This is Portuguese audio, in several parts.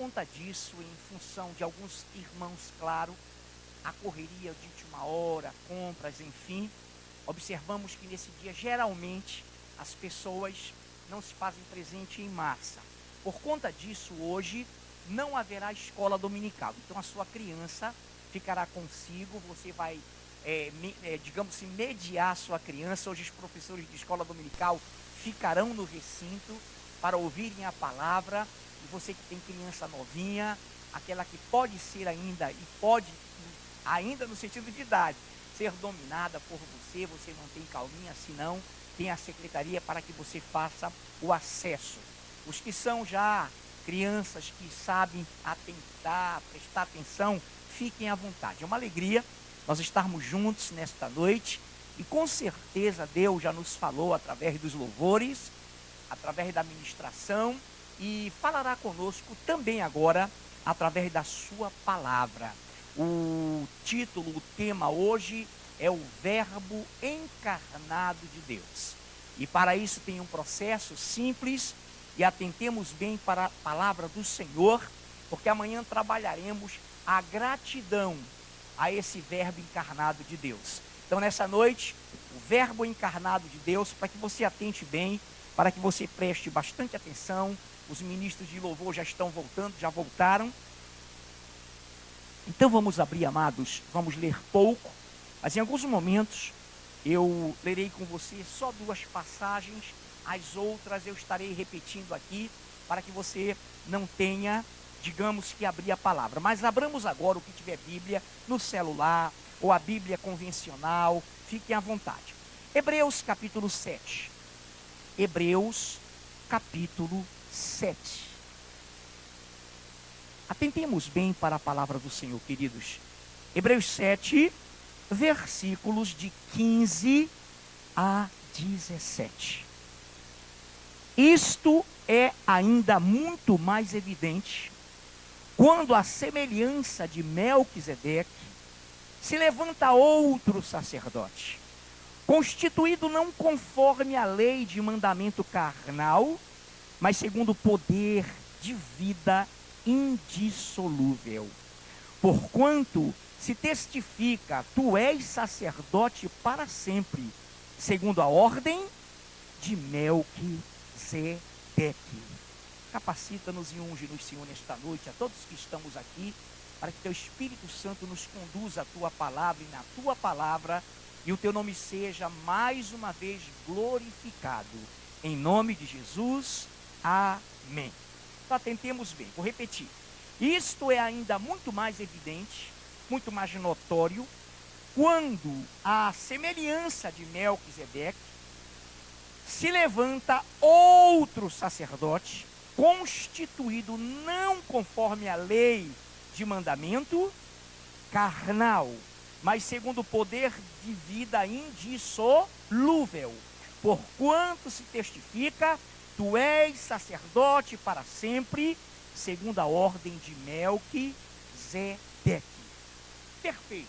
conta disso, em função de alguns irmãos, claro, a correria de última hora, compras, enfim, observamos que nesse dia, geralmente, as pessoas não se fazem presente em massa. Por conta disso, hoje, não haverá escola dominical. Então, a sua criança ficará consigo, você vai, digamos assim, mediar a sua criança. Hoje, os professores de escola dominical ficarão no recinto para ouvirem a palavra. E você que tem criança novinha, aquela que pode ser ainda, e pode, ainda no sentido de idade, ser dominada por você, você mantém calminha, senão tem a secretaria para que você faça o acesso. Os que são já crianças que sabem atentar, prestar atenção, fiquem à vontade. É uma alegria nós estarmos juntos nesta noite, e com certeza Deus já nos falou através dos louvores, através da ministração, e falará conosco também agora através da sua palavra. O título, o tema hoje é o Verbo encarnado de Deus. E para isso tem um processo simples, e atentemos bem para a palavra do Senhor, porque amanhã trabalharemos a gratidão a esse Verbo encarnado de Deus. Então, nessa noite, o Verbo encarnado de Deus, para que você atente bem, para que você preste bastante atenção. Os ministros de louvor já estão voltando, já voltaram. Então vamos abrir, amados, vamos ler pouco, mas em alguns momentos eu lerei com você só 2 passagens, as outras eu estarei repetindo aqui, para que você não tenha, digamos que, abrir a palavra. Mas abramos agora, o que tiver Bíblia, no celular, ou a Bíblia convencional, fiquem à vontade. Hebreus capítulo 7. Hebreus capítulo 7. Atentemos bem para a palavra do Senhor, queridos. Hebreus 7, versículos de 15 a 17. Isto é ainda muito mais evidente quando a semelhança de Melquisedeque se levanta outro sacerdote, constituído não conforme a lei de mandamento carnal, mas segundo o poder de vida indissolúvel. Porquanto se testifica, tu és sacerdote para sempre, segundo a ordem de Melquisedeque. Capacita-nos e unge-nos, Senhor, nesta noite, a todos que estamos aqui, para que teu Espírito Santo nos conduza à tua palavra e na tua palavra, e o teu nome seja mais uma vez glorificado. Em nome de Jesus, amém. Então atentemos bem, vou repetir. Isto é ainda muito mais evidente, muito mais notório, quando a semelhança de Melquisedeque se levanta outro sacerdote, constituído não conforme a lei de mandamento carnal, mas segundo o poder de vida indissolúvel. Porquanto se testifica, tu és sacerdote para sempre, segundo a ordem de Melquisedeque. Perfeito.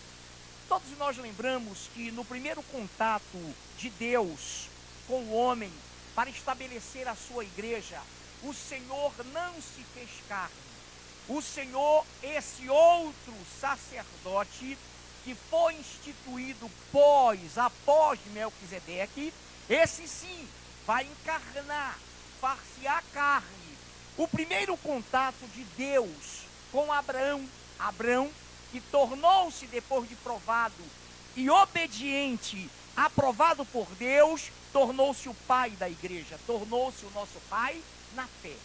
Todos nós lembramos que no primeiro contato de Deus com o homem para estabelecer a sua igreja, o Senhor não se fez carne. O Senhor, esse outro sacerdote que foi instituído após Melquisedeque, esse sim vai encarnar, far-se-á carne. O primeiro contato de Deus com Abraão, que tornou-se, depois de provado e obediente, aprovado por Deus, tornou-se o pai da igreja, tornou-se o nosso pai na fé.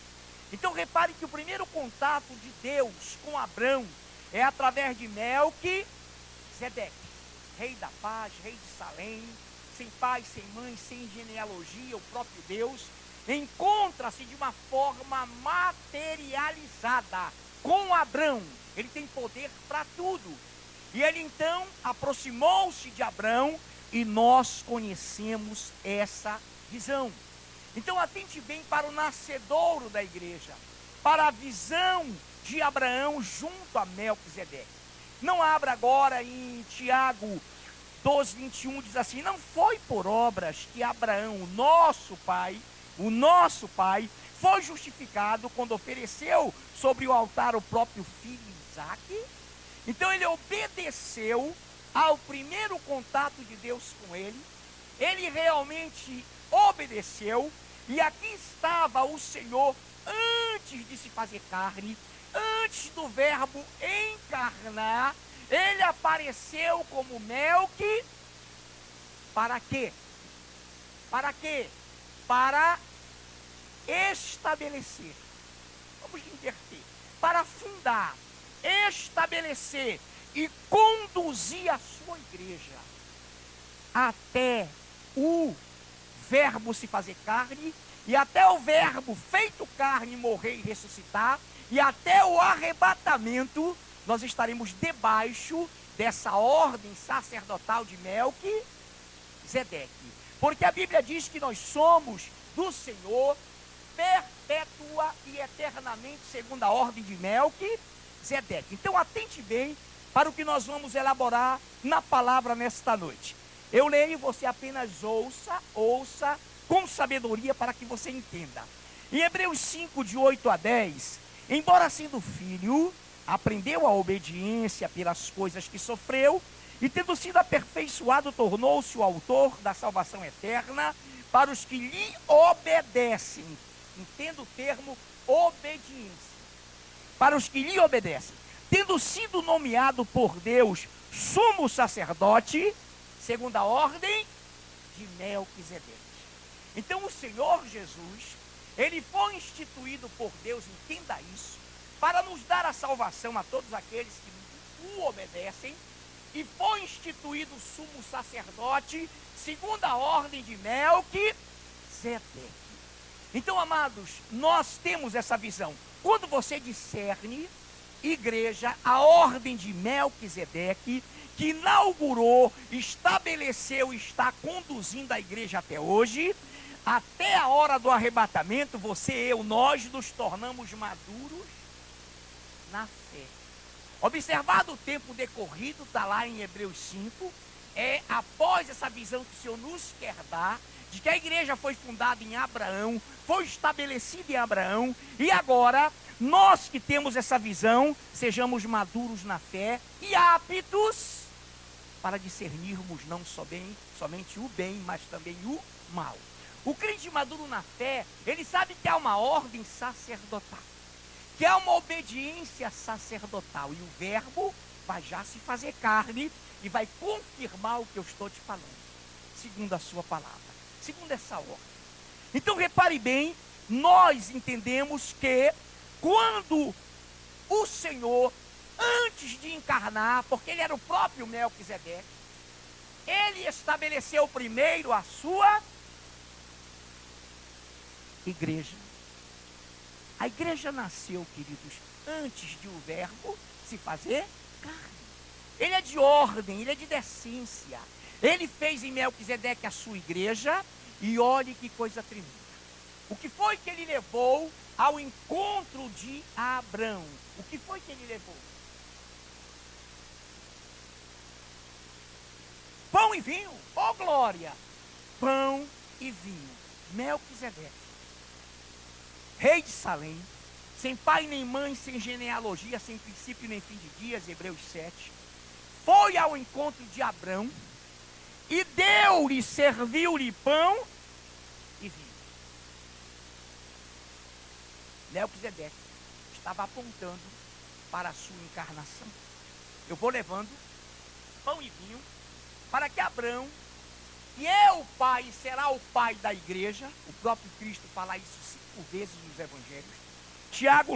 Então repare que o primeiro contato de Deus com Abrão é através de Melquisedeque, rei da paz, rei de Salém, sem pai, sem mãe, sem genealogia. O próprio Deus encontra-se de uma forma materializada com Abrão. Ele tem poder para tudo. E ele então aproximou-se de Abrão, e nós conhecemos essa visão. Então atente bem para o nascedouro da igreja, para a visão de Abraão junto a Melquisedeque. Não abra agora em Tiago 12, 21, diz assim: não foi por obras que Abraão, o nosso pai, foi justificado quando ofereceu sobre o altar o próprio filho Isaque. Então ele obedeceu ao primeiro contato de Deus com ele. Ele realmente obedeceu. E aqui estava o Senhor antes de se fazer carne, antes do verbo encarnar. Ele apareceu como Melque. Para quê? Para quê? Para estabelecer. Vamos inverter. Para fundar, estabelecer e conduzir a sua igreja até o verbo se fazer carne, e até o verbo feito carne morrer e ressuscitar, e até o arrebatamento, nós estaremos debaixo dessa ordem sacerdotal de Melquisedeque. Porque a Bíblia diz que nós somos do Senhor perpétua e eternamente, segundo a ordem de Melquisedeque. Então atente bem para o que nós vamos elaborar na palavra nesta noite. Eu leio, você apenas ouça com sabedoria para que você entenda. Em Hebreus 5, de 8 a 10, embora sendo filho, aprendeu a obediência pelas coisas que sofreu, e tendo sido aperfeiçoado, tornou-se o autor da salvação eterna para os que lhe obedecem. Entenda o termo obediência. Para os que lhe obedecem. Tendo sido nomeado por Deus sumo sacerdote, segundo a ordem de Melquisedeque. Então o Senhor Jesus, ele foi instituído por Deus, entenda isso, para nos dar a salvação a todos aqueles que o obedecem, e foi instituído sumo sacerdote, segundo a ordem de Melquisedeque. Então, amados, nós temos essa visão. Quando você discerne, igreja, a ordem de Melquisedeque, que inaugurou, estabeleceu e está conduzindo a igreja até hoje, até a hora do arrebatamento, você e eu, nós nos tornamos maduros na fé. Observado o tempo decorrido, está lá em Hebreus 5, após essa visão que o Senhor nos quer dar, de que a igreja foi fundada em Abraão, foi estabelecida em Abraão, e agora, nós que temos essa visão, sejamos maduros na fé e aptos para discernirmos não somente o bem, mas também o mal. O crente maduro na fé, ele sabe que há uma ordem sacerdotal, que há uma obediência sacerdotal, e o verbo vai já se fazer carne e vai confirmar o que eu estou te falando, segundo a sua palavra, segundo essa ordem. Então repare bem, nós entendemos que quando o Senhor, antes de encarnar, porque ele era o próprio Melquisedeque, ele estabeleceu primeiro a sua igreja. A igreja nasceu, queridos, antes de o verbo se fazer carne. Ele é de ordem, ele é de decência. Ele fez em Melquisedeque a sua igreja, e olhe que coisa tremenda. O que foi que ele levou ao encontro de Abrão? O que foi que ele levou? Pão e vinho, oh glória! Pão e vinho. Melquisedeque, rei de Salém, sem pai nem mãe, sem genealogia, sem princípio nem fim de dias, Hebreus 7, foi ao encontro de Abrão e deu-lhe, serviu-lhe pão e vinho. Melquisedeque estava apontando para a sua encarnação. Eu vou levando pão e vinho para que Abrão, que é o pai e será o pai da igreja, o próprio Cristo fala isso 5 vezes nos evangelhos. Tiago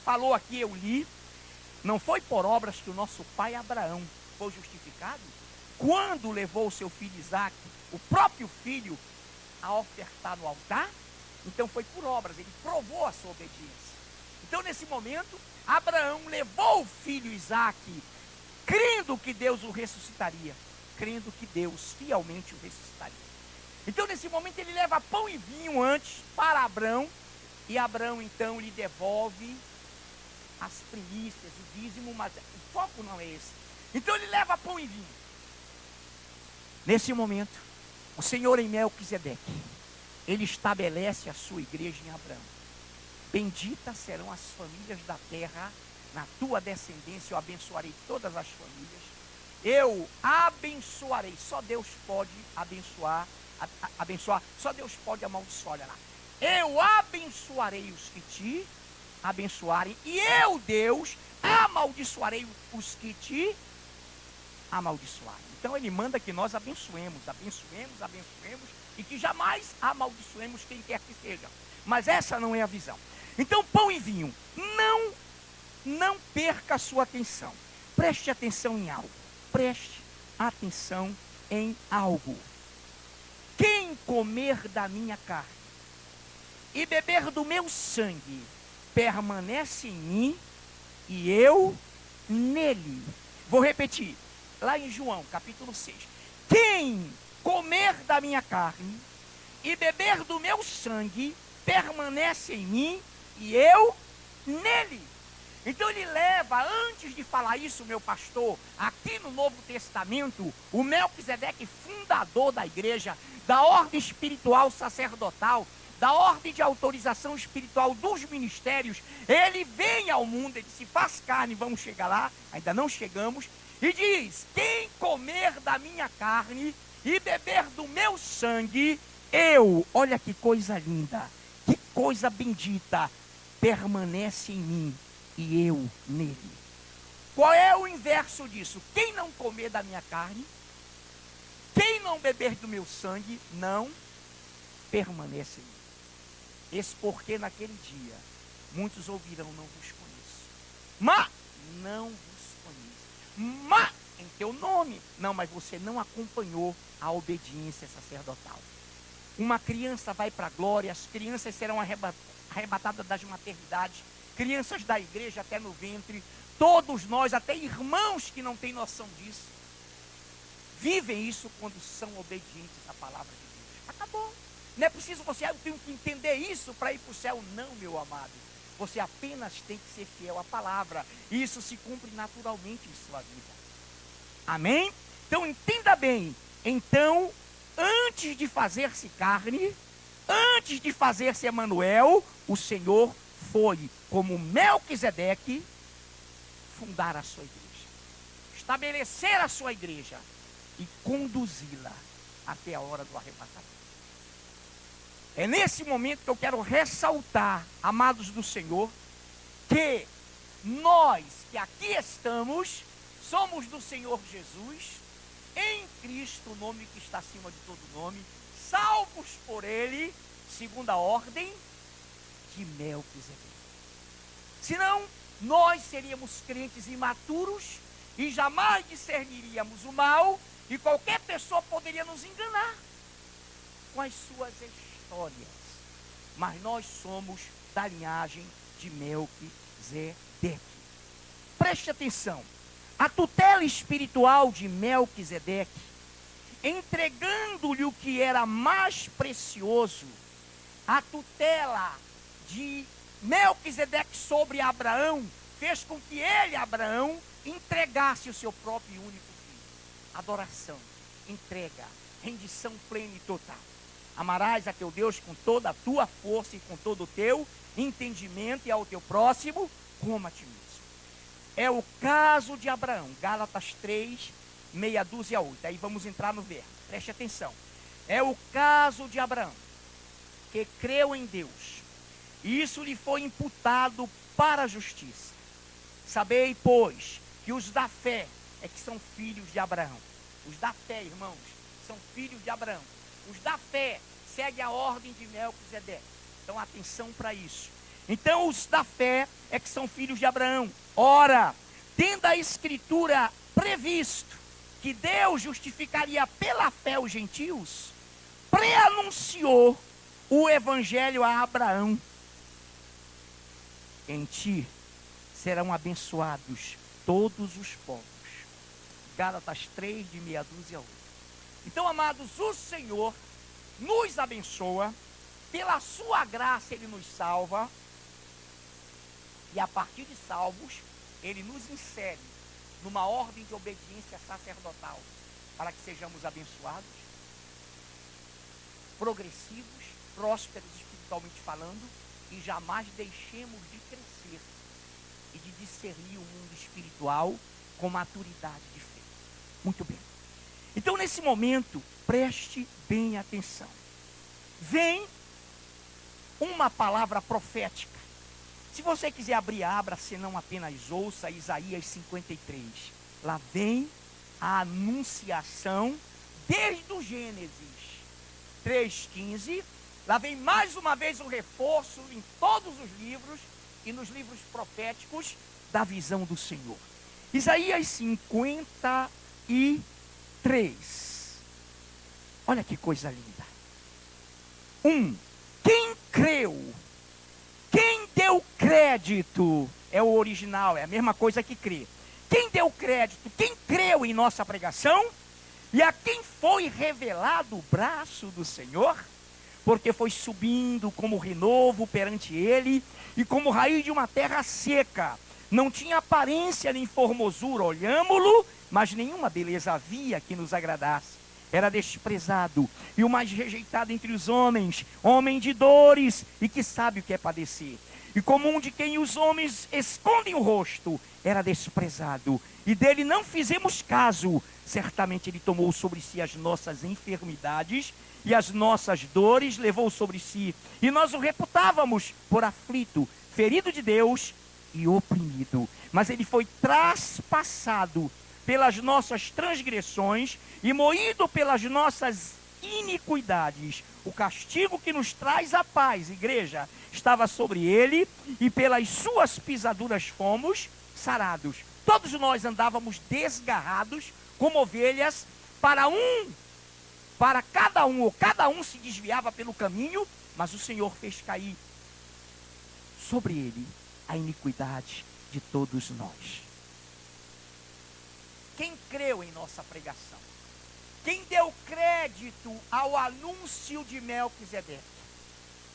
falou aqui, eu li, não foi por obras que o nosso pai Abraão foi justificado, quando levou o seu filho Isaque, o próprio filho, a ofertar no altar? Então foi por obras, ele provou a sua obediência. Então nesse momento, Abraão levou o filho Isaque, crendo que Deus o ressuscitaria, crendo que Deus fielmente o ressuscitaria. Então nesse momento ele leva pão e vinho antes para Abrão, e Abrão então lhe devolve as primícias, o dízimo, mas o foco não é esse. Então ele leva pão e vinho. Nesse momento, o Senhor em Melquisedeque, ele estabelece a sua igreja em Abrão. benditas serão as famílias da terra, na tua descendência eu abençoarei todas as famílias. Eu abençoarei, só Deus pode abençoar, abençoar, só Deus pode amaldiçoar, olha lá. Eu abençoarei os que te abençoarem, e eu, Deus, amaldiçoarei os que te amaldiçoarem. Então ele manda que nós abençoemos, e que jamais amaldiçoemos quem quer que seja. Mas essa não é a visão. Então, pão e vinho, não perca a sua atenção. Preste atenção em algo. Preste atenção em algo. Quem comer da minha carne e beber do meu sangue, permanece em mim e eu nele. Vou repetir, lá em João, capítulo 6. Quem comer da minha carne e beber do meu sangue, permanece em mim e eu nele. Então ele leva, antes de falar isso, meu pastor, aqui no Novo Testamento, o Melquisedeque, fundador da igreja, da ordem espiritual sacerdotal, da ordem de autorização espiritual dos ministérios, ele vem ao mundo, ele se faz carne, vamos chegar lá, ainda não chegamos, e diz: quem comer da minha carne e beber do meu sangue, eu, olha que coisa linda, que coisa bendita, permanece em mim e eu nele. Qual é o inverso disso? Quem não comer da minha carne, quem não beber do meu sangue, não permanece em mim. Esse porque naquele dia muitos ouvirão: não vos conheço. Mas não vos conheço. Mas em teu nome. Não, mas você não acompanhou a obediência sacerdotal. Uma criança vai para a glória, as crianças serão arrebatadas das maternidades, crianças da igreja até no ventre, todos nós, até irmãos que não têm noção disso, vivem isso quando são obedientes à palavra de Deus. Acabou. Não é preciso você, eu tenho que entender isso para ir para o céu. Não, meu amado. Você apenas tem que ser fiel à palavra. E isso se cumpre naturalmente em sua vida. Amém? Então entenda bem. Então, antes de fazer-se carne, antes de fazer-se Emanuel, o Senhor foi, como Melquisedeque, fundar a sua igreja, estabelecer a sua igreja e conduzi-la até a hora do arrebatamento. É nesse momento que eu quero ressaltar, amados do Senhor, que nós que aqui estamos, somos do Senhor Jesus, em Cristo, o nome que está acima de todo nome, salvos por Ele, segundo a ordem de Melquisedeque. Senão, nós seríamos crentes imaturos e jamais discerniríamos o mal, e qualquer pessoa poderia nos enganar com as suas histórias. Mas nós somos da linhagem de Melquisedeque. Preste atenção. A tutela espiritual de Melquisedeque, entregando-lhe o que era mais precioso, a tutela de Melquisedeque sobre Abraão, fez com que ele, Abraão, entregasse o seu próprio e único filho. Adoração, entrega, rendição plena e total. Amarás a teu Deus com toda a tua força e com todo o teu entendimento, e ao teu próximo como a ti mesmo. É o caso de Abraão, Gálatas 3, meia dúzia 8. Aí vamos entrar no verbo, preste atenção. É o caso de Abraão, que creu em Deus, e isso lhe foi imputado para a justiça. Sabei, pois, que os da fé é que são filhos de Abraão. Os da fé, irmãos, são filhos de Abraão. Os da fé seguem a ordem de Melquisedeque. Então, atenção para isso. Então, os da fé é que são filhos de Abraão. Ora, tendo a Escritura previsto que Deus justificaria pela fé os gentios, preanunciou o evangelho a Abraão. Em ti serão abençoados todos os povos. Gálatas 3, de meia dúzia a 8. Então, amados, o Senhor nos abençoa, pela sua graça Ele nos salva, e a partir de salvos, Ele nos insere numa ordem de obediência sacerdotal, para que sejamos abençoados, progressivos, prósperos espiritualmente falando, e jamais deixemos de crescer e de discernir o mundo espiritual com maturidade de fé. Muito bem. Então, nesse momento, preste bem atenção. Vem uma palavra profética. Se você quiser abrir, abra, senão apenas ouça Isaías 53. Lá vem a anunciação desde o Gênesis 3,15. Lá vem mais uma vez o reforço em todos os livros e nos livros proféticos da visão do Senhor. Isaías 53. Olha que coisa linda. Quem creu? Quem deu crédito? É o original, é a mesma coisa que crer. Quem deu crédito? Quem creu em nossa pregação? E a quem foi revelado o braço do Senhor? Porque foi subindo como renovo perante ele, e como raiz de uma terra seca. Não tinha aparência nem formosura, olhámo-lo, mas nenhuma beleza havia que nos agradasse. Era desprezado e o mais rejeitado entre os homens, homem de dores e que sabe o que é padecer. E como um de quem os homens escondem o rosto, era desprezado. E dele não fizemos caso. Certamente ele tomou sobre si as nossas enfermidades e as nossas dores levou sobre si. E nós o reputávamos por aflito, ferido de Deus e oprimido. Mas ele foi traspassado pelas nossas transgressões e moído pelas nossas iniquidades. O castigo que nos traz a paz, igreja, estava sobre ele, e pelas suas pisaduras fomos sarados. Todos nós andávamos desgarrados como ovelhas, para cada um, ou cada um se desviava pelo caminho, mas o Senhor fez cair sobre ele a iniquidade de todos nós. Quem creu em nossa pregação? Quem deu crédito ao anúncio de Melquisedeque?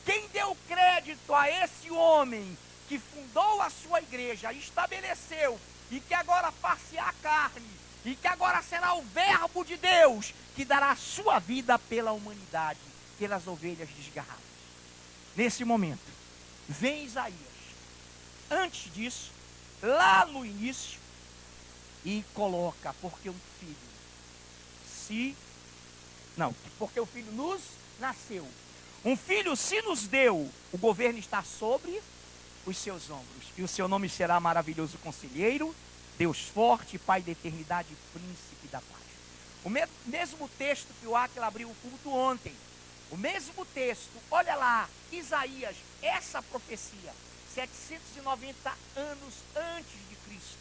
Quem deu crédito a esse homem que fundou a sua igreja, estabeleceu, e que agora far-se-á carne, e que agora será o verbo de Deus, que dará a sua vida pela humanidade, pelas ovelhas desgarradas? Nesse momento, vem Isaías. Antes disso, lá no início, e coloca, porque o filho nos nasceu. Um filho se nos deu, o governo está sobre os seus ombros. E o seu nome será maravilhoso conselheiro, Deus forte, Pai da eternidade, príncipe da paz. O mesmo texto que o Áquila abriu o culto ontem. O mesmo texto, olha lá, Isaías, essa profecia, 790 anos antes de Cristo.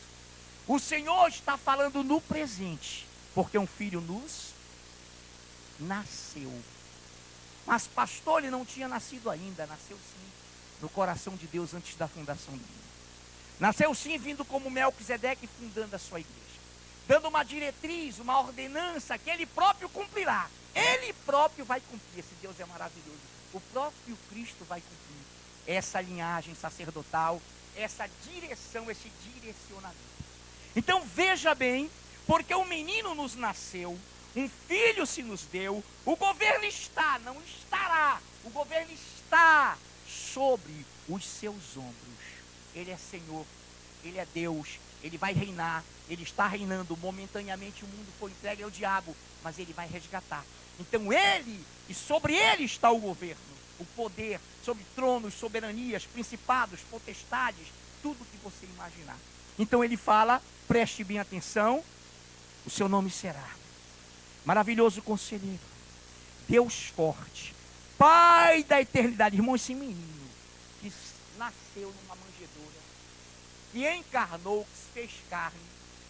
O Senhor está falando no presente, porque um filho nos nasceu. Mas pastor, ele não tinha nascido ainda. Nasceu sim, no coração de Deus antes da fundação do mundo. Nasceu sim, vindo como Melquisedeque, fundando a sua igreja, dando uma diretriz, uma ordenança que ele próprio cumprirá. Ele próprio vai cumprir. Esse Deus é maravilhoso. O próprio Cristo vai cumprir essa linhagem sacerdotal, essa direção, esse direcionamento. Então veja bem, porque um menino nos nasceu, um filho se nos deu, o governo está, não estará, o governo está sobre os seus ombros. Ele é Senhor, Ele é Deus, Ele vai reinar, Ele está reinando. Momentaneamente o mundo foi entregue ao diabo, mas Ele vai resgatar. Então Ele, e sobre Ele está o governo, o poder, sobre tronos, soberanias, principados, potestades, tudo que você imaginar. Então Ele fala, preste bem atenção, o seu nome será maravilhoso conselheiro, Deus forte, Pai da eternidade. Irmão, esse menino que nasceu numa manjedoura, que encarnou, que se fez carne,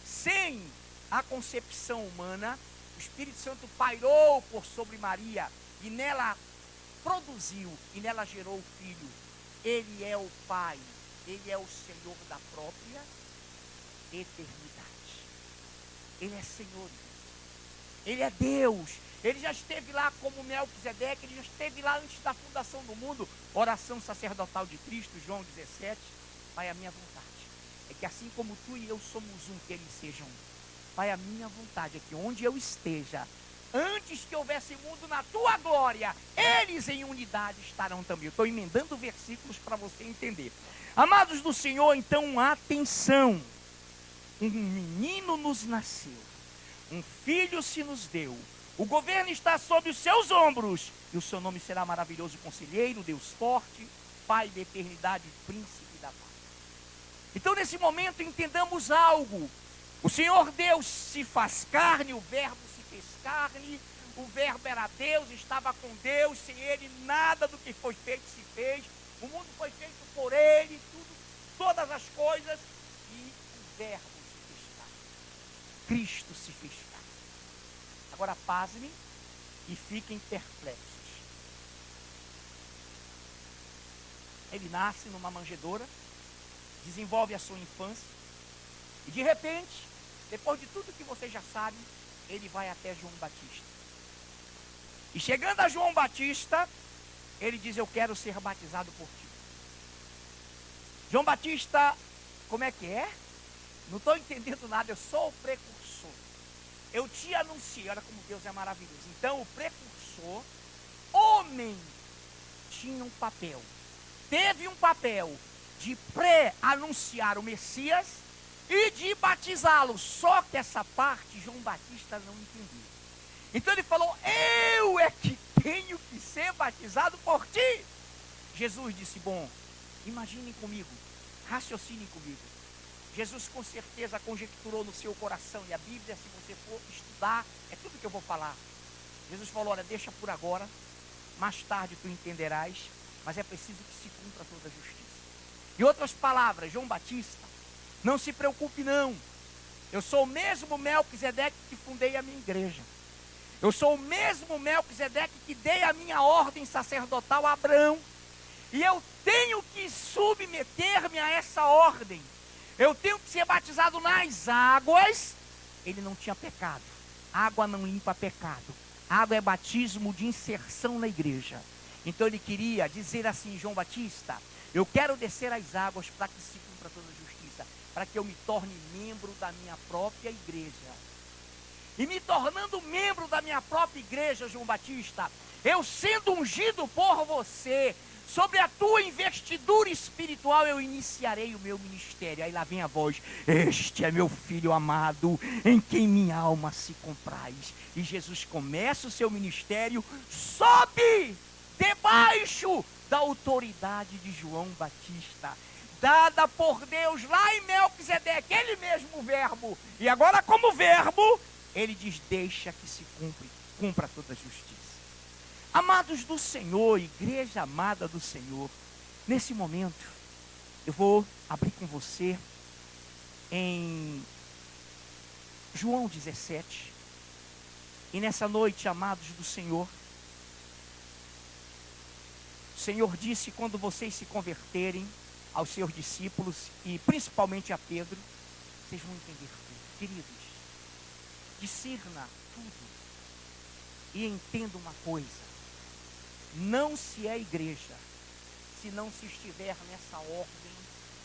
sem a concepção humana, o Espírito Santo pairou por sobre Maria, e nela produziu, e nela gerou o Filho. Ele é o Pai, Ele é o Senhor da própria eternidade. Ele é Senhor, Ele é Deus. Ele já esteve lá como Melquisedeque, Ele já esteve lá antes da fundação do mundo. Oração sacerdotal de Cristo, João 17. Pai, a minha vontade é que assim como Tu e eu somos um, que eles sejam um. Pai, a minha vontade é que onde eu esteja, antes que houvesse mundo, na tua glória, eles em unidade estarão também. Eu estou emendando versículos para você entender. Amados do Senhor, então atenção. Um menino nos nasceu, um filho se nos deu. O governo está sob os seus ombros, e o seu nome será maravilhoso conselheiro, Deus forte, Pai da eternidade, príncipe da paz. Então nesse momento entendamos algo. O Senhor Deus se faz carne, o verbo se fez carne, o verbo era Deus, estava com Deus, sem ele nada do que foi feito se fez. O mundo foi feito por ele, todas as coisas, e o verbo se fez carne. Cristo se fez carne. Agora pasmem e fiquem perplexos. Ele nasce numa manjedoura, desenvolve a sua infância, e de repente, depois de tudo que você já sabe, ele vai até João Batista. E chegando a João Batista, ele diz: eu quero ser batizado por ti. João Batista, como é que é? Não estou entendendo nada, eu sou o precursor. Eu te anunciei, olha como Deus é maravilhoso. Então o precursor, homem, tinha um papel. Teve um papel de pré-anunciar o Messias e de batizá-lo. Só que essa parte João Batista não entendeu. Então ele falou: eu é que tenho que ser batizado por ti. Jesus disse: bom, imaginem comigo, raciocinem comigo. Jesus com certeza conjecturou no seu coração, e a Bíblia, se você for estudar, é tudo que eu vou falar. Jesus falou: olha, deixa por agora, mais tarde tu entenderás, mas é preciso que se cumpra toda a justiça. Em outras palavras, João Batista, não se preocupe não, eu sou o mesmo Melquisedeque que fundei a minha igreja. Eu sou o mesmo Melquisedeque que dei a minha ordem sacerdotal a Abraão. E eu tenho que submeter-me a essa ordem. Eu tenho que ser batizado nas águas. Ele não tinha pecado. Água não limpa pecado. Água é batismo de inserção na igreja. Então ele queria dizer assim: João Batista, eu quero descer as águas para que se cumpra toda a justiça, para que eu me torne membro da minha própria igreja. E me tornando membro da minha própria igreja, João Batista, eu sendo ungido por você, sobre a tua investidura espiritual, eu iniciarei o meu ministério. Aí lá vem a voz: este é meu filho amado, em quem minha alma se compraz. E Jesus começa o seu ministério, sobe debaixo da autoridade de João Batista, dada por Deus lá em Melquisedeque, ele mesmo o verbo. E agora como verbo, ele diz: deixa que se cumpra toda a justiça. Amados do Senhor, igreja amada do Senhor, nesse momento, eu vou abrir com você em João 17. E nessa noite, amados do Senhor, o Senhor disse: quando vocês se converterem aos seus discípulos, e principalmente a Pedro, vocês vão entender tudo. Queridos, discirna tudo e entenda uma coisa: não se é igreja se não se estiver nessa ordem,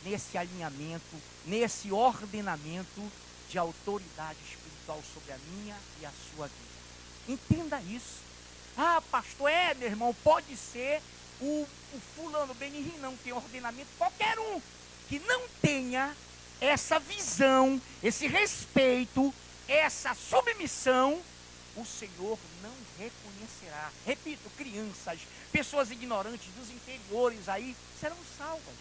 nesse alinhamento, nesse ordenamento de autoridade espiritual sobre a minha e a sua vida. Entenda isso. Ah, pastor, meu irmão, pode ser o fulano Benihim, não tem ordenamento. Qualquer um que não tenha essa visão, esse respeito, essa submissão, o Senhor não reconhecerá. Repito, crianças, pessoas ignorantes, dos inferiores aí, serão salvas,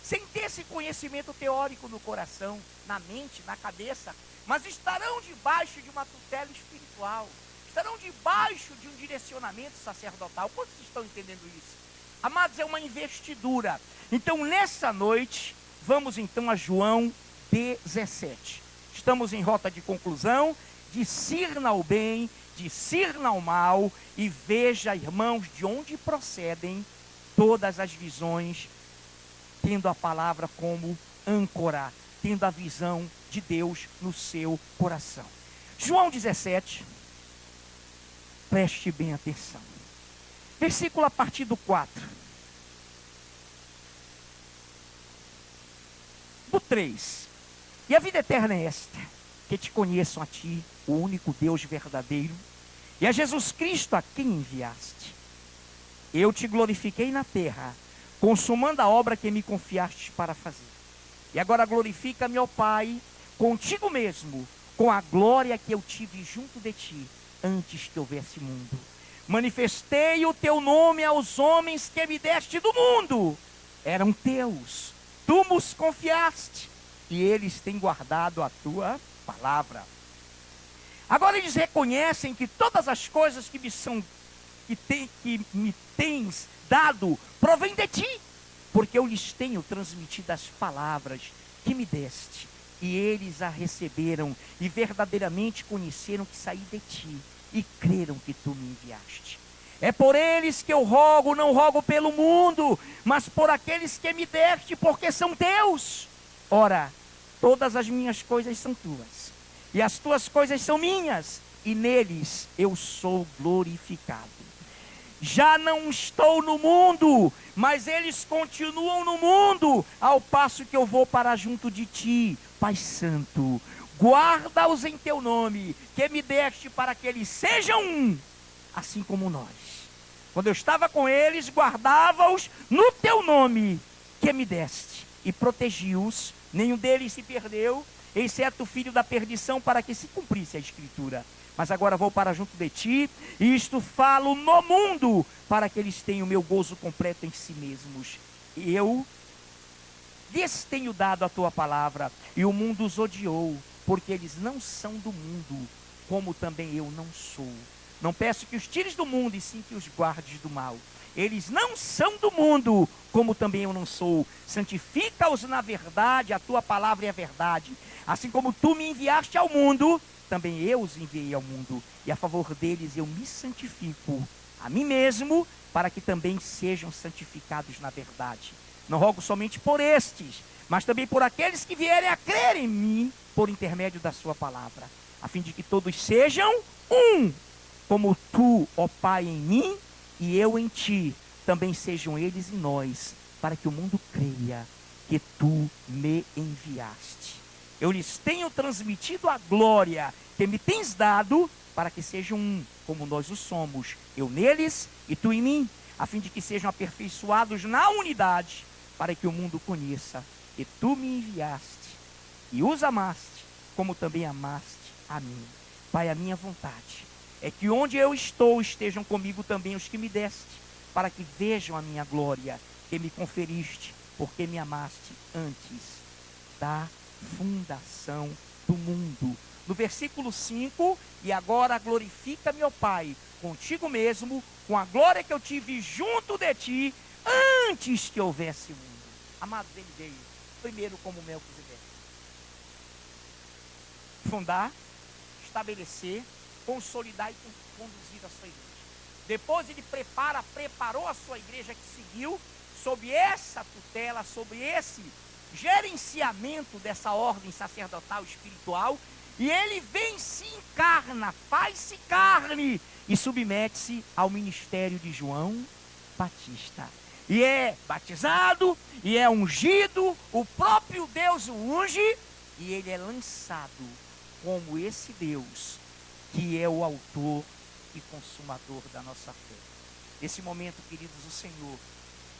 sem ter esse conhecimento teórico no coração, na mente, na cabeça, mas estarão debaixo de uma tutela espiritual, estarão debaixo de um direcionamento sacerdotal. Quantos estão entendendo isso? Amados, é uma investidura. Então nessa noite, vamos então a João 17. Estamos em rota de conclusão. Discirna o bem, discirna o mal, e veja, irmãos, de onde procedem todas as visões, tendo a palavra como âncora, tendo a visão de Deus no seu coração. João 17, preste bem atenção. Versículo a partir do 4. Do 3. E a vida eterna é esta: que te conheçam a ti, o único Deus verdadeiro, e a Jesus Cristo a quem enviaste. Eu te glorifiquei na terra, consumando a obra que me confiaste para fazer. E agora glorifica-me, ó Pai, contigo mesmo, com a glória que eu tive junto de ti, antes que houvesse mundo. Manifestei o teu nome aos homens que me deste do mundo. Eram teus, tu nos confiaste, e eles têm guardado a tua palavra. Agora eles reconhecem que todas as coisas que me tens dado provém de ti, porque eu lhes tenho transmitido as palavras que me deste, e eles a receberam e verdadeiramente conheceram que saí de ti e creram que tu me enviaste. É por eles que eu rogo, não rogo pelo mundo, mas por aqueles que me deste, porque são teus. Ora, todas as minhas coisas são tuas, e as tuas coisas são minhas, e neles eu sou glorificado. Já não estou no mundo, mas eles continuam no mundo, ao passo que eu vou para junto de ti, Pai Santo. Guarda-os em teu nome, que me deste, para que eles sejam um, assim como nós. Quando eu estava com eles, guardava-os no teu nome, que me deste, e protegi-os. Nenhum deles se perdeu, exceto o filho da perdição, para que se cumprisse a Escritura. Mas agora vou para junto de ti, e isto falo no mundo, para que eles tenham o meu gozo completo em si mesmos. Eu lhes tenho dado a tua palavra, e o mundo os odiou, porque eles não são do mundo, como também eu não sou. Não peço que os tires do mundo, e sim que os guardes do mal. Eles não são do mundo, como também eu não sou. Santifica-os na verdade, a tua palavra é a verdade. Assim como tu me enviaste ao mundo, também eu os enviei ao mundo. E a favor deles eu me santifico a mim mesmo, para que também sejam santificados na verdade. Não rogo somente por estes, mas também por aqueles que vierem a crer em mim, por intermédio da sua palavra, a fim de que todos sejam um, como tu, ó Pai, em mim, e eu em ti, também sejam eles em nós, para que o mundo creia que tu me enviaste. Eu lhes tenho transmitido a glória que me tens dado, para que sejam um, como nós o somos, eu neles e tu em mim, a fim de que sejam aperfeiçoados na unidade, para que o mundo conheça que tu me enviaste e os amaste, como também amaste a mim. Pai, a minha vontade é que onde eu estou estejam comigo também os que me deste, para que vejam a minha glória que me conferiste, porque me amaste antes da fundação do mundo. No versículo 5, e agora glorifica-me, ó Pai, contigo mesmo, com a glória que eu tive junto de ti, antes que houvesse mundo. Amados, ele veio primeiro como Melquisedeque. Fundar, estabelecer, consolidar e conduzir a sua igreja. Depois ele preparou a sua igreja que seguiu, sob essa tutela, sob esse gerenciamento dessa ordem sacerdotal espiritual, e ele vem, se encarna, faz-se carne e submete-se ao ministério de João Batista. E é batizado, e é ungido, o próprio Deus o unge, e ele é lançado como esse Deus que é o autor e consumador da nossa fé. Nesse momento, queridos, o Senhor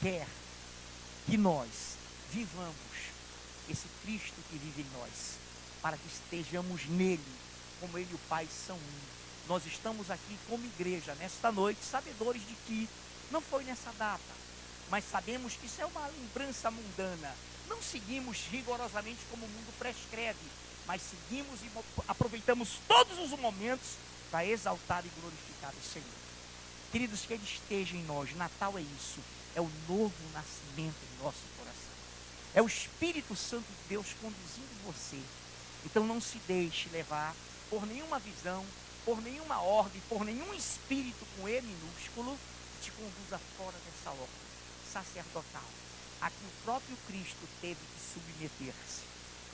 quer que nós vivamos esse Cristo que vive em nós, para que estejamos nele, como ele e o Pai são um. Nós estamos aqui como igreja, nesta noite, sabedores de que não foi nessa data, mas sabemos que isso é uma lembrança mundana. Não seguimos rigorosamente como o mundo prescreve, mas seguimos e aproveitamos todos os momentos para exaltar e glorificar o Senhor. Queridos, que ele esteja em nós. Natal é isso, é o novo nascimento do nosso coração. É o Espírito Santo de Deus conduzindo você. Então não se deixe levar por nenhuma visão, por nenhuma ordem, por nenhum espírito com E minúsculo que te conduza fora dessa ordem sacerdotal, a que o próprio Cristo teve que submeter-se,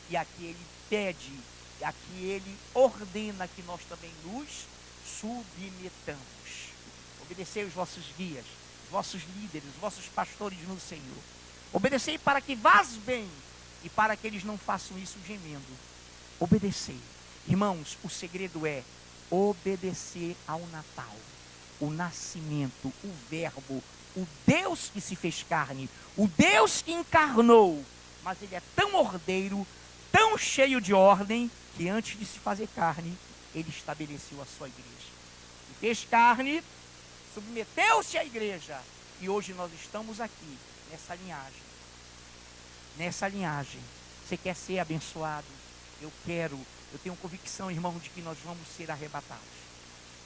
e a que ele pede, e a que ele ordena que nós também nos submetamos. Obedecei os vossos guias, os vossos líderes, os vossos pastores no Senhor. Obedecei para que vás bem, e para que eles não façam isso gemendo. Obedecei. Irmãos, o segredo é obedecer ao Natal, o nascimento, o Verbo, o Deus que se fez carne, o Deus que encarnou. Mas ele é tão ordeiro, tão cheio de ordem, que antes de se fazer carne, ele estabeleceu a sua igreja. E fez carne, submeteu-se à igreja. E hoje nós estamos aqui, nessa linhagem. Nessa linhagem. Você quer ser abençoado? Eu tenho convicção, irmão, de que nós vamos ser arrebatados.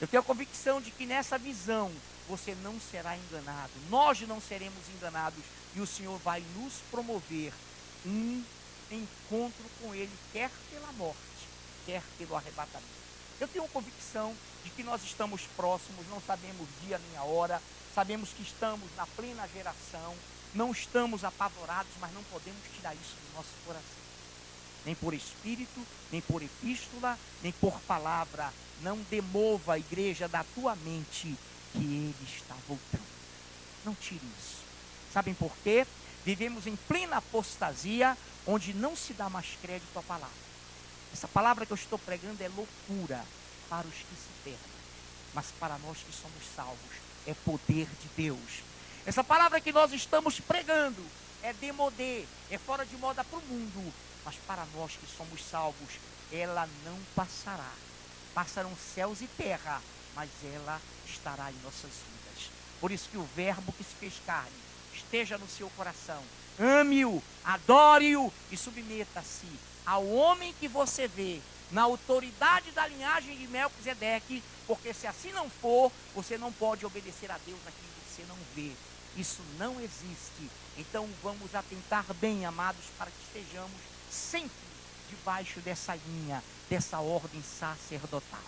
Eu tenho a convicção de que nessa visão você não será enganado. Nós não seremos enganados. E o Senhor vai nos promover um encontro com Ele, quer pela morte, quer pelo arrebatamento. Eu tenho convicção de que nós estamos próximos, não sabemos dia nem a hora, sabemos que estamos na plena geração, não estamos apavorados, mas não podemos tirar isso do nosso coração. Nem por espírito, nem por epístola, nem por palavra. Não demova a igreja da tua mente que Ele está voltando. Não tire isso. Sabem por quê? Vivemos em plena apostasia, onde não se dá mais crédito à palavra. Essa palavra que eu estou pregando é loucura para os que se perdem, mas para nós que somos salvos, é poder de Deus. Essa palavra que nós estamos pregando é demodê, é fora de moda para o mundo, mas para nós que somos salvos, ela não passará. Passarão céus e terra, mas ela estará em nossas vidas. Por isso que o Verbo que se fez carne esteja no seu coração. Ame-o, adore-o e submeta-se ao homem que você vê, na autoridade da linhagem de Melquisedeque, porque se assim não for, você não pode obedecer a Deus naquilo que você não vê. Isso não existe. Então vamos atentar bem, amados, para que estejamos sempre debaixo dessa linha, dessa ordem sacerdotal.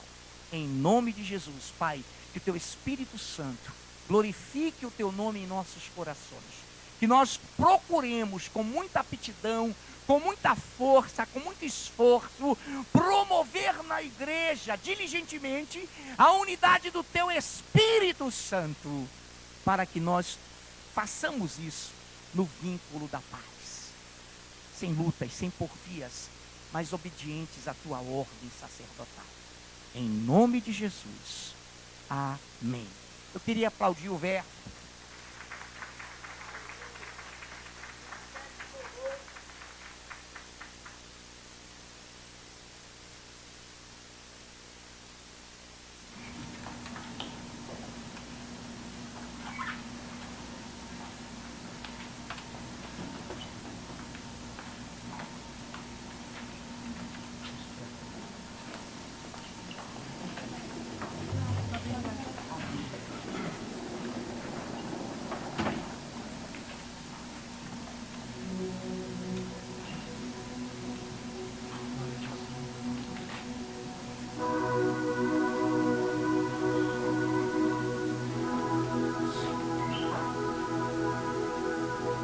Em nome de Jesus, Pai, que o Teu Espírito Santo glorifique o Teu nome em nossos corações. Que nós procuremos com muita aptidão, com muita força, com muito esforço, promover na igreja diligentemente a unidade do Teu Espírito Santo, para que nós façamos isso no vínculo da paz, sem lutas, sem porfias, mas obedientes à Tua ordem sacerdotal. Em nome de Jesus. Amém. Eu queria aplaudir o verbo.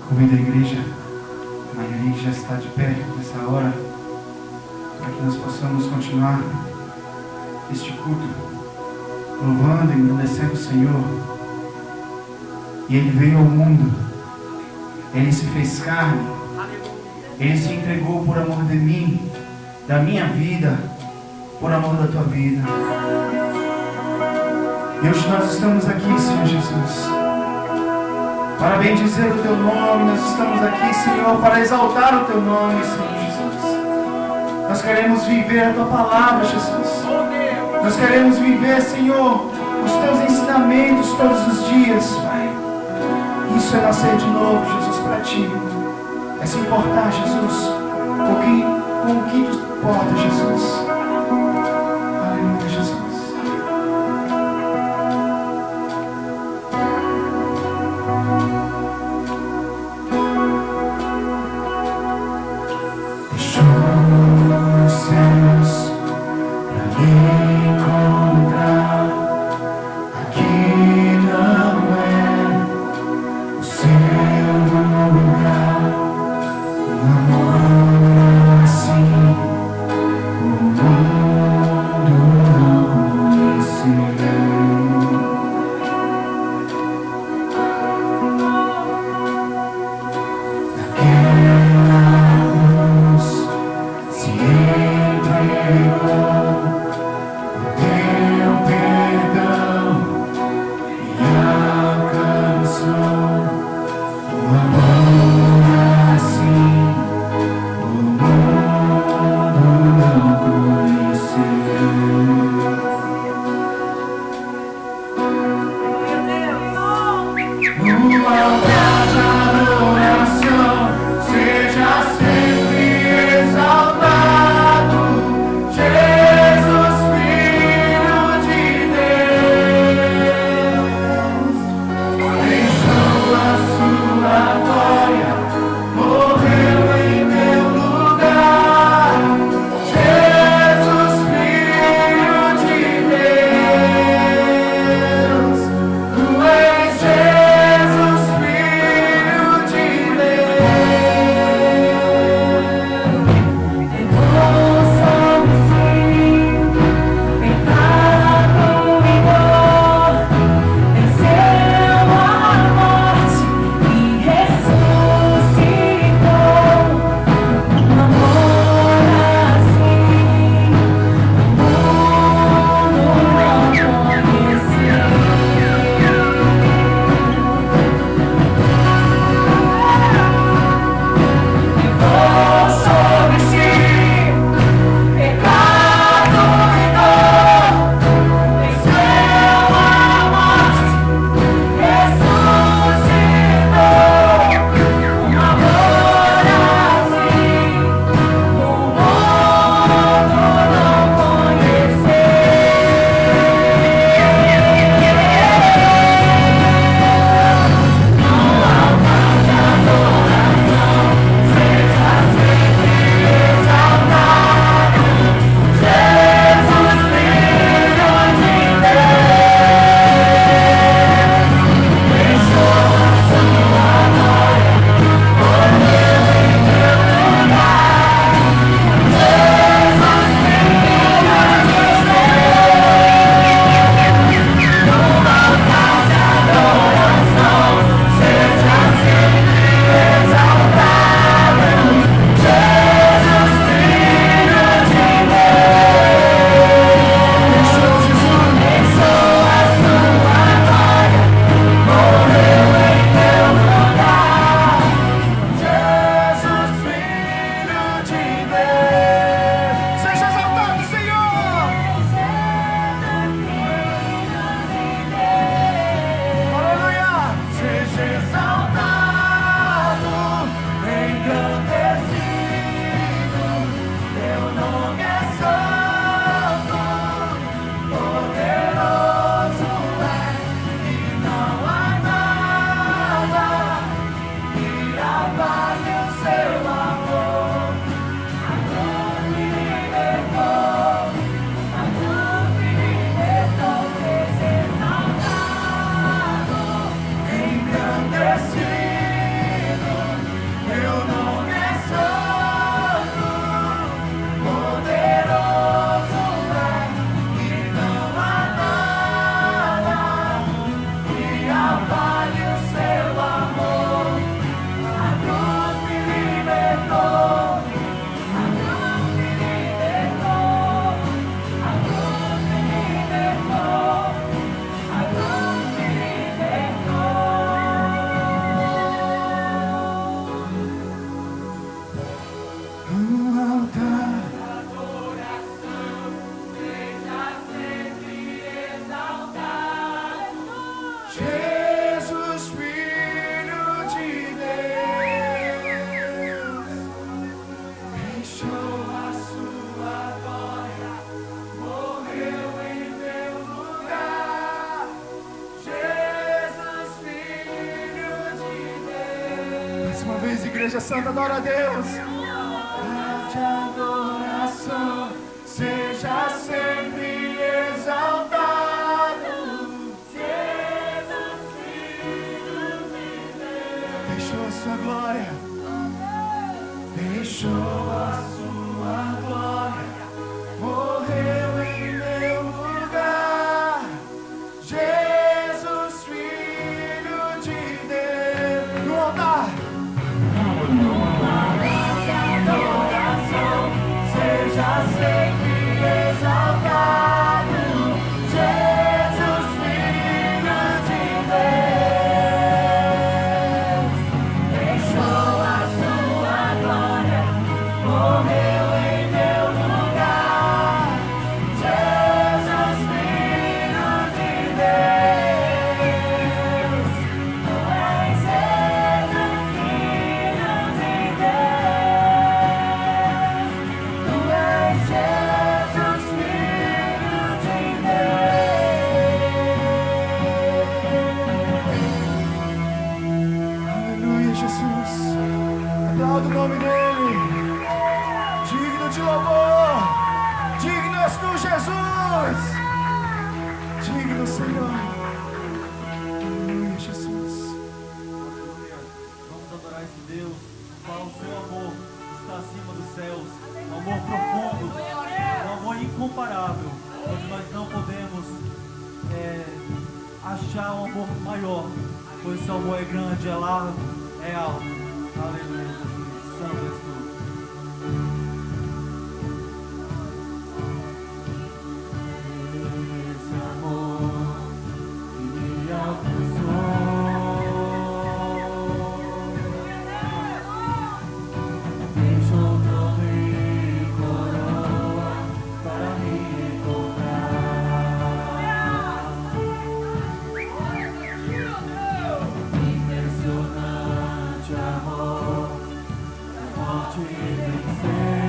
Convido a igreja, a maioria já está de pé nessa hora, para que nós possamos continuar este culto, louvando e engrandecendo o Senhor. E Ele veio ao mundo, Ele se fez carne, Ele se entregou por amor de mim, da minha vida, por amor da tua vida. E hoje nós estamos aqui, Senhor Jesus, para bendizer o Teu nome. Nós estamos aqui, Senhor, para exaltar o Teu nome, Senhor Jesus. Nós queremos viver a Tua palavra, Jesus. Nós queremos viver, Senhor, os Teus ensinamentos todos os dias, Pai. Isso é nascer de novo, Jesus, para Ti. É se importar, Jesus, com o que Tu importa, Jesus. Aleluia, Jesus. Se entregou, Igreja Santa, adora a Deus. A adoração seja sempre exaltado. Jesus, Filho de Deus. Deixou a sua glória. Deixou a sua glória. Morreu em meu lugar. Jesus, Filho de Deus. No altar. Adoração seja sempre exaltado. Jesus, Filho de Deus. Deixou a sua glória. Morreu em meu lugar. Jesus, Filho de Deus. Tu és Jesus, Filho de Deus. Tu és Jesus, Filho de Deus. Aleluia, Jesus. Aplauda o nome dele. Digno de louvor. Digno és tu, Jesus. Digno, Senhor. Aleluia, Jesus. Aleluia. Vamos adorar esse Deus. Qual o seu amor está acima dos céus. Um amor profundo. Um amor incomparável. Onde nós não podemos achar um amor maior. Pois esse amor é grande, é largo, é alto. Aleluia, Jesus. Santo és tu. Esse amor que me alcançou, deixou trono e coroa para me impressionante amor, a morte venceu.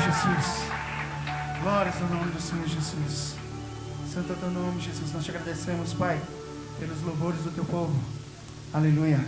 Jesus. Glórias ao nome do Senhor Jesus. Santo é o teu nome, Jesus. Nós te agradecemos, Pai, pelos louvores do teu povo. Aleluia.